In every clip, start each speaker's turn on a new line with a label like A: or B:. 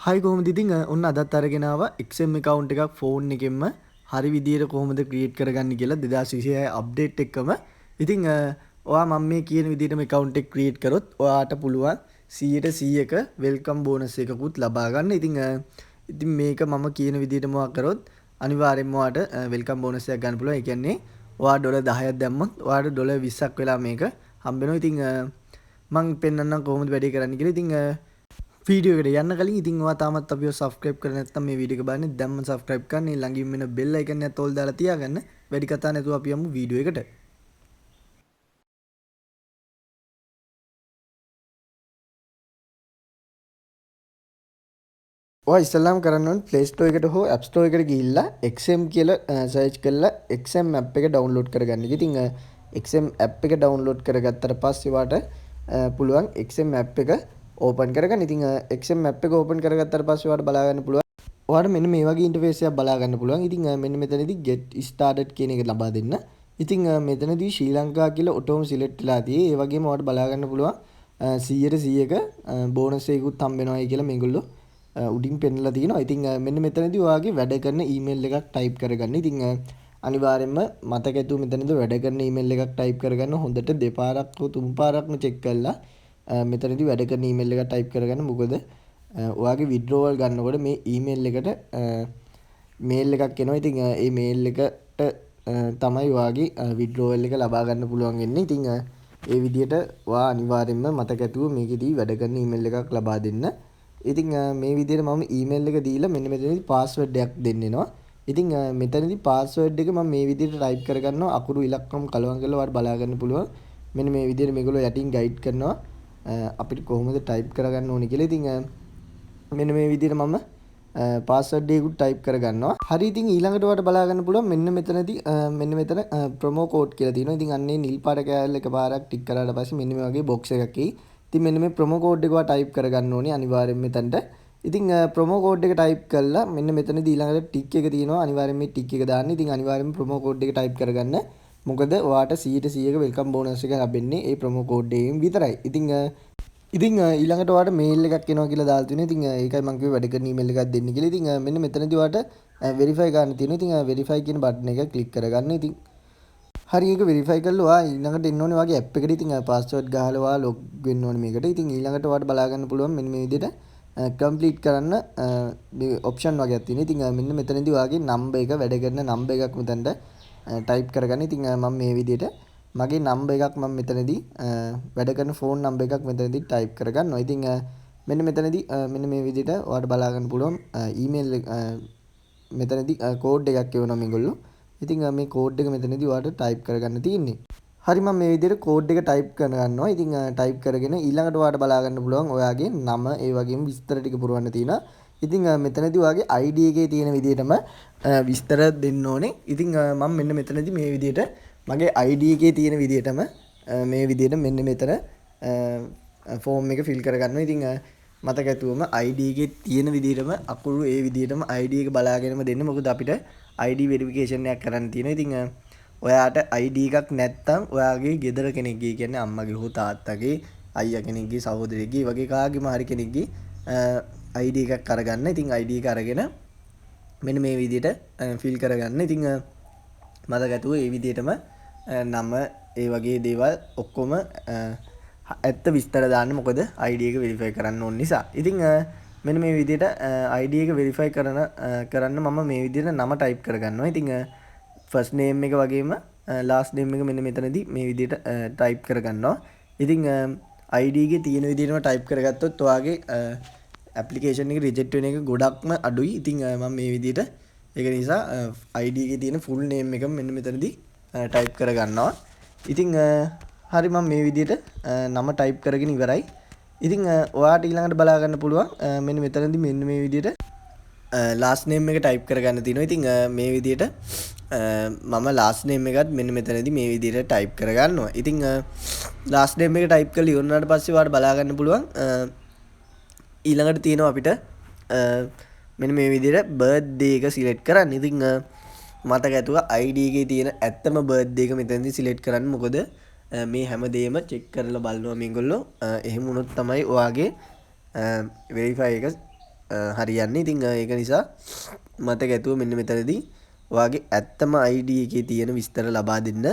A: හයි කොහොමද ඉතින් ඔන්න අදත් අරගෙන ආවා XM account එකක් ෆෝන් එකෙන්ම හරි විදියට කොහොමද ක්‍රියේට් කරගන්නේ කියලා 2026 අප්ඩේට් එක්කම. ඉතින් ඔයා මම මේ කියන විදිහටම account එක ක්‍රියේට් කරොත් ඔයාට පුළුවන් 100%ක වෙල්කම් බෝනස් එකකුත් ලබා ගන්න. ඉතින් මේක මම කියන විදිහටම ඔයා කරොත් අනිවාර්යෙන්ම ඔයාට වෙල්කම් බෝනස් එකක් ගන්න පුළුවන්. ඒ කියන්නේ ඔයා ඩොලර් 10ක් දැම්මොත් ඔයාට ඩොලර් 20ක් වෙලා මේක හම්බ වෙනවා. ඉතින් මම පෙන්නන්නම් කොහොමද වැඩේ කරන්න කියලා. ඉතින් වීඩියෝ එකට යන්න කලින් ඉතින් ඔයා තාමත් අපිව සබ්ස්ක්‍රයිබ් කරලා නැත්නම් මේ වීඩියෝ එක බලන්නේ දැම්ම සබ්ස්ක්‍රයිබ් කරන්න. ළඟින් වෙන බෙල් අයිකන් එකත් ඕල් දාලා තියාගන්න. වැඩි කතා නැතුව අපි යමු වීඩියෝ එකට. ඔයා ඉස්සල්ලාම කරන්න ඕනේ Play Store එකට හෝ App Store එකට ගිහිල්ලා XM කියලා සර්ච් කරලා XM app එක ඩවුන්ලෝඩ් කරගන්න. ඉතින් XM app එක ඩවුන්ලෝඩ් කරගත්තට පස්සේ වාට පුළුවන් XM app එක ඕපන් කරගන්න. ඉතින් XM app එක ඕපන් කරගත්තට පස්සේ වාට බලා ගන්න පුළුවන්. ඔයාට මෙන්න මේ වගේ ඉන්ටර්ෆේස් එකක් බලා ගන්න පුළුවන්. ඉතින් මෙන්න මෙතනදී get started කියන එක ලබා දෙන්න. ඉතින් මෙතනදී ශ්‍රී ලංකා කියලා ඔටෝම සිලෙක්ට් වෙලා තියෙයි. ඒ වගේම ඔයාට බලා ගන්න පුළුවන් 100%ක බෝනස් එකකුත් හම්බ වෙනවායි කියලා මේගොල්ලෝ උඩින් පෙන්නලා තියෙනවා. ඉතින් මෙන්න මෙතනදී ඔයාගේ වැඩ කරන ඊමේල් එකක් ටයිප් කරගන්න. ඉතින් අනිවාර්යයෙන්ම මතක ඇතුව මෙතනදී වැඩ කරන ඊමේල් එකක් ටයිප් කරගන්න. හොඳට දෙපාරක් හෝ තුන් පාරක්ම චෙක් කරලා මෙතනදී වැඩ කරන ඊමේල් එකක් ටයිප් කරගන්න. මොකද ඔයාගේ විඩ්‍රෝවල් ගන්නකොට මේ ඊමේල් එකට මේල් එකක් එනවා. ඉතින් ඒ මේල් එකට තමයි ඔයාගේ විඩ්‍රෝවල් එක ලබා ගන්න පුළුවන් වෙන්නේ. ඉතින් ඒ විදිහට ඔයා අනිවාර්යයෙන්ම මතක ඇතුව මේකෙදී වැඩ කරන ඊමේල් එකක් ලබා දෙන්න. ඉතින් මේ විදිහට මම ඊමේල් එක දීලා මෙන්න මෙතනදී පාස්වර්ඩ් එකක් දෙන්න එනවා. ඉතින් මෙතනදී පාස්වර්ඩ් එක මම මේ විදිහට ටයිප් කරගන්නවා. අකුරු ඉලක්කම් කලවම් කරලා ඔයාලට බලා ගන්න පුළුවන්. මෙන්න මේ විදිහට මේගොල්ලෝ යටින් ගයිඩ් කරනවා අපිට කොහොමද ටයිප් කරගන්න ඕනේ කියලා. ඉතින් මෙන්න මේ විදිහට මම පාස්වර්ඩ් එකකුත් ටයිප් කරගන්නවා. හරි ඉතින් ඊළඟට ඔයාලට බලා ගන්න පුළුවන් මෙන්න මෙතනදී මෙන්න මෙතන ප්‍රොමෝ කෝඩ් කියලා තියෙනවා. ඉතින් අන්නේ නිල් පාට කෑල්ල එකපාරක් ටික් කරාට පස්සේ මෙන්න මේ වගේ බොක්ස් එකක් එයි. ඉතින් මෙන්න මේ ප්‍රොමෝ කෝඩ් එක ඔයා ටයිප් කරගන්න ඕනේ අනිවාර්යෙන් මෙතනට. ඉතින් ප්‍රොමෝ කෝඩ් එක ටයිප් කළා මෙන්න මෙතනදී ඊළඟට ටික් එක තියෙනවා. අනිවාර්යෙන් මේ ටික් එක දාන්න. ඉතින් අනිවාර්යෙන් ප්‍රොමෝ කෝඩ් එක ටයිප් කරගන්න. මොකද ඔයාට 100%ක වෙල්කම් බෝනස් එක ලැබෙන්නේ මේ ප්‍රොමෝ කෝඩ් එකෙන් විතරයි. ඉතින් ඊළඟට ඔයාට මේල් එකක් එනවා කියලා දාලා තියෙනවා. ඉතින් ඒකයි මම කිව්වේ වැඩ කරන ඊමේල් එකක් දෙන්න කියලා. ඉතින් මෙන්න මෙතනදී ඔයාට වෙරිෆයි ගන්න තියෙනවා. ඉතින් වෙරිෆයි කියන බටන් එක ක්ලික් කරගන්න. ඉතින් හරි ඒක වෙරිෆයි කරලා ඔයා ඊළඟට එන්න ඕනේ වගේ ඇප් එකට. ඉතින් පාස්වර්ඩ් ගහලා ඔයා ලොග් වෙන්න ඕනේ මේකට. ඉතින් ඊළඟට ඔයාට බලා ගන්න පුළුවන් මෙන්න මේ විදිහට කම්ප්ලීට් කරන්න මේ ඔප්ෂන් වගේක් තියෙනවා. ඉතින් මෙන්න මෙතනදී ඔයාගේ නම්බර් එක වැඩ කරන නම්බර් එකක් මෙතනට ටයිප් කරගන්න. ඉතින් මම මේ විදිහට මගේ නම්බර් එකක් මම මෙතනදී වැඩ කරන ෆෝන් නම්බර් එකක් මෙතනදී ටයිප් කරගන්නවා. ඉතින් මෙන්න මෙතනදී මෙන්න මේ විදිහට ඔයාලට බලා ගන්න පුළුවන් ඊමේල් මෙතනදී කෝඩ් එකක් එවනවා මේගොල්ලෝ. ඉතින් මේ කෝඩ් එක මෙතනදී ඔයාලට ටයිප් කරගන්න තියෙන්නේ. හරි මම මේ විදිහට කෝඩ් එක ටයිප් කරගන්නවා. ඉතින් ටයිප් කරගෙන ඊළඟට ඔයාලට බලා ගන්න පුළුවන් ඔයාගේ නම ඒ වගේම විස්තර ටික පුරවන්න තියෙනවා. ඉතින් මෙතනදී ඔයාගේ ID එකේ තියෙන විදිහටම විස්තර දෙන්න ඕනේ. ඉතින් මම මෙන්න මෙතනදී මේ විදිහට මගේ ID එකේ තියෙන විදිහටම මේ විදිහට මෙන්න මෙතන ෆෝම් එක ෆිල් කරගන්නවා. ඉතින් මතක ඇතුවම ID එකේ තියෙන විදිහටම අකුරු ඒ විදිහටම ID එක බලාගෙනම දෙන්න. මොකද අපිට ID වෙරිෆිකේෂන් එකක් කරන්න තියෙනවා. ඉතින් ඔයාට ID එකක් නැත්තම් ඔයාගේ ගෙදර කෙනෙක්ගේ කියන්නේ අම්මගේ හෝ තාත්තගේ අයියා කෙනෙක්ගේ සහෝදරයෙක්ගේ වගේ කාගේම හරි කෙනෙක්ගේ ID එකක් අරගන්න. ඉතින් ID එක අරගෙන මෙන්න මේ විදිහට ෆිල් කරගන්න. ඉතින් මතක ඇතුව ඒ විදිහටම නම ඒ වගේ දේවල් ඔක්කොම ඇත්ත විස්තර දාන්න. මොකද ID එක වෙරිෆයි කරන්න ඕන නිසා. ඉතින් මෙන්න මේ විදිහට ID එක වෙරිෆයි කරන්න මම මේ විදිහට නම ටයිප් කරගන්නවා. ඉතින් ෆස්ට් නේම් එක වගේම ලාස්ට් නේම් එක මෙන්න මෙතනදී මේ විදිහට ටයිප් කරගන්නවා. ඉතින් ID එකේ තියෙන විදිහටම ටයිප් කරගත්තොත් ඔයාගේ ඇප්ලිකේෂන් එක රිජෙක්ට් වෙන එක ගොඩක්ම අඩුයි. ඉතින් මම මේ විදිහට ඒක නිසා ID එකේ තියෙන ෆුල් නේම් එක මෙන්න මෙතනදී ටයිප් කරගන්නවා. ඉතින් හරි මම මේ විදිහට නම ටයිප් කරගෙන ඉවරයි. ඉතින් ඔයාට ඊළඟට බලා ගන්න පුළුවන් මෙන්න මෙතනදී මෙන්න මේ විදිහට ලාස්ට් නේම් එක ටයිප් කරගන්න තියෙනවා. ඉතින් මේ විදිහට මම ලාස්ට් නේම් එකත් මෙන්න මෙතනදී මේ විදිහට ටයිප් කරගන්නවා. ඉතින් ලාස්ට් නේම් එක ටයිප් කරලා ඉවරනාට පස්සේ ඔයාට බලා ගන්න පුළුවන් ඊළඟට තියෙනවා අපිට මෙන්න මේ විදිහට බර්ත්ඩේ එක සිලෙක්ට් කරන්න. ඉතින් මතක ඇතුව ID එකේ තියෙන ඇත්තම බර්ත්ඩේ එක මෙතනදී සිලෙක්ට් කරන්න. මොකද මේ හැමදේම චෙක් කරලා බලනවා මේගොල්ලෝ. එහෙම වුණොත් තමයි ඔයාගේ වෙරිෆයි එක හරියන්නේ. ඉතින් ඒක නිසා මතක ඇතුව මෙන්න මෙතනදී ඔයාගේ ඇත්තම ID එකේ තියෙන විස්තර ලබා දෙන්න.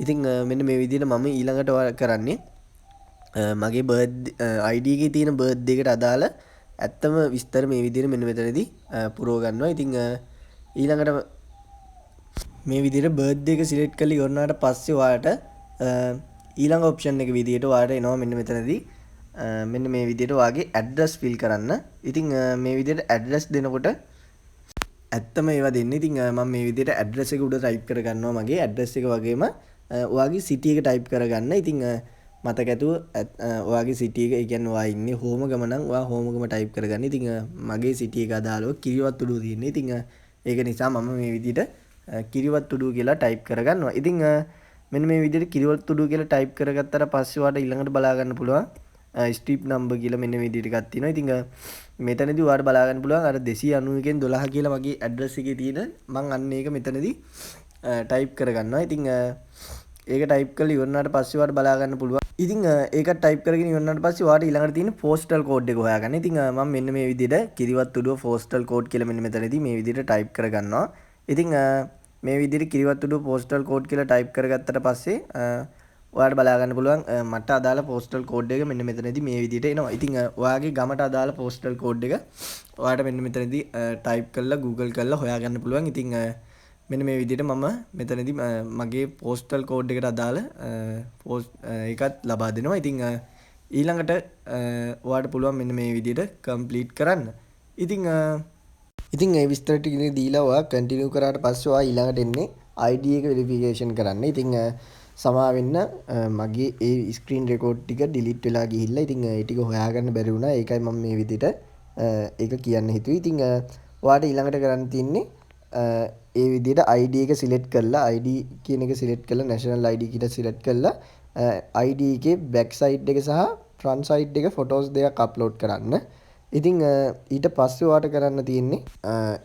A: ඉතින් මෙන්න මේ විදිහට මම ඊළඟට කරන්නේ මගේ ID එකේ තියෙන බර්ත්ඩේ එකට අදාළ ඇත්තම විස්තර මේ විදිහට මෙන්න මෙතනදී පුරව ගන්නවා. ඉතින් ඊළඟට මේ විදිහට බර්ත්ඩේ එක සිලෙක්ට් කරලා ඉවරනාට පස්සේ ඔයාලට ඊළඟ ඔප්ෂන් එක විදිහට ඔයාලට එනවා මෙන්න මෙතනදී මෙන්න මේ විදිහට ඔයාගේ ඇඩ්‍රස් ෆිල් කරන්න. ඉතින් මේ විදිහට ඇඩ්‍රස් දෙනකොට ඇත්තම ඒවා දෙන්නේ. ඉතින් මම මේ විදිහට ඇඩ්‍රස් එක උඩ ටයිප් කරගන්නවා මගේ ඇඩ්‍රස් එක වගේම ඔයාගේ සිටි එක ටයිප් කරගන්න. ඉතින් මතක ඇතුව ඔයාගේ සිටි එක, ඒ කියන්නේ ඔයා ඉන්නේ හෝමගම නම් ඔයා හෝමගම ටයිප් කරගන්න. ඉතින් මගේ සිටි එක අදාළව කිරිවත්තුඩුව තියෙන්නේ. ඉතින් ඒක නිසා මම මේ විදිහට කිරිවත්තුඩුව කියලා ටයිප් කරගන්නවා. ඉතින් මෙන්න මේ විදිහට කිරිවත්තුඩුව කියලා ටයිප් කරගත්තට පස්සේ ඔයාලට ඊළඟට බලා ගන්න පුළුවන් ස්ට්‍රීට් නම්බර් කියලා මෙන්න මේ විදිහට එකක් තියෙනවා. ඉතින් මෙතනදී ඔයාලට බලා ගන්න පුළුවන් අර 291 න් 12 කියලා මගේ ඇඩ්‍රස් එකේ තියෙන මම අන්න ඒක මෙතනදී ටයිප් කරගන්නවා. ඉතින් ඒක ටයිප් කරලා ඉවරනාට පස්සේ ඔයාලට බලා ගන්න පුළුවන්. ඉතින් ඒක ටයිප් කරගෙන ඉවරනාට පස්සේ ඔයාලට ඊළඟට තියෙන පෝස්ටල් කෝඩ් එක හොයාගන්න. ඉතින් මම මෙන්න මේ විදිහට කිරිවත්තුඩුව පෝස්ටල් කෝඩ් කියලා මෙන්න මෙතනදී මේ විදිහට ටයිප් කරගන්නවා. ඉතින් මේ විදිහට කිරිවත්තුඩුව පෝස්ටල් කෝඩ් කියලා ටයිප් කරගත්තට පස්සේ ඔයාලට බලා ගන්න පුළුවන් මට අදාළ පෝස්ටල් කෝඩ් එක මෙන්න මෙතනදී මේ විදිහට එනවා. ඉතින් ඔයාගේ ගමට අදාළ පෝස්ටල් කෝඩ් එක ඔයාලට මෙන්න මෙතනදී ටයිප් කරලා Google කරලා හොයාගන්න පුළුවන්. ඉතින් මෙන්න මේ විදිහට මම මෙතනදී මගේ පෝස්ටල් කෝඩ් එකට අදාළ එකත් ලබා දෙනවා. ඉතින් ඊළඟට ඔයාලට පුළුවන් මෙන්න මේ විදිහට කම්ප්ලීට් කරන්න. ඉතින් ඒ විස්තර ටික දීලා ඔයා කන්ටිනියු කරාට පස්සේ ඔයා ඊළඟට එන්නේ ID එක වෙරිෆිකේෂන් කරන්න. ඉතින් සමා වෙන්න මගේ ඒ ස්ක්‍රීන් රෙකෝඩ් ටික ඩිලීට් වෙලා ගිහිල්ලා ඉතින් ඒ ටික හොයාගන්න බැරි වුණා. ඒකයි මම මේ විදිහට ඒක කියන්න හිතුවේ. ඉතින් ඔයාලට ඊළඟට කරන්න තියෙන්නේ ඒ විදිහට ID එක සිලෙක්ට් කරලා ID කියන එක සිලෙක්ට් කරලා national ID කියලා සිලෙක්ට් කරලා ID එකේ back side එක සහ front side එක photos දෙකක් upload කරන්න. ඉතින් ඊට පස්සේ ඔයාලට කරන්න තියෙන්නේ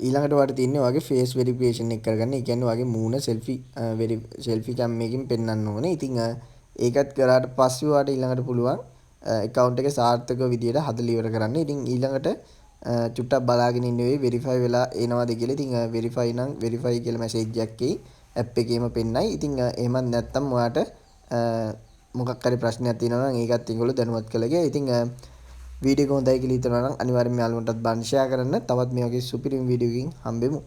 A: ඊළඟට ඔයාලට තියෙන්නේ ඔයාගේ face verification එක කරගන්න. ඒ කියන්නේ ඔයාගේ මූණ selfie cam එකකින් පෙන්වන්න ඕනේ. ඉතින් ඒකත් කරාට පස්සේ ඔයාලට ඊළඟට පුළුවන් account එක සාර්ථක විදියට හදලා ඉවර කරන්න. ඉතින් ඊළඟට චුට්ටක් බලාගෙන ඉන්න වෙයි verify වෙලා එනවාද කියලා. ඉතින් verify නම් verify කියලා message එකක් එයි app එකේම පෙන්නයි. ඉතින් එහෙමත් නැත්නම් ඔයාලට මොකක් හරි ප්‍රශ්නයක් තියෙනවා නම් ඒකත් ඒගොල්ලෝ දැනුවත් කළගේ. ඉතින් වීඩියෝ එක හොඳයි කියලා හිතනවා නම් අනිවාර්යෙන්ම යාළුවන්ටත් බලන්න ෂෙයා කරන්න. තවත් මේ වගේ සුපිරිම වීඩියෝ එකකින් හම්බෙමු.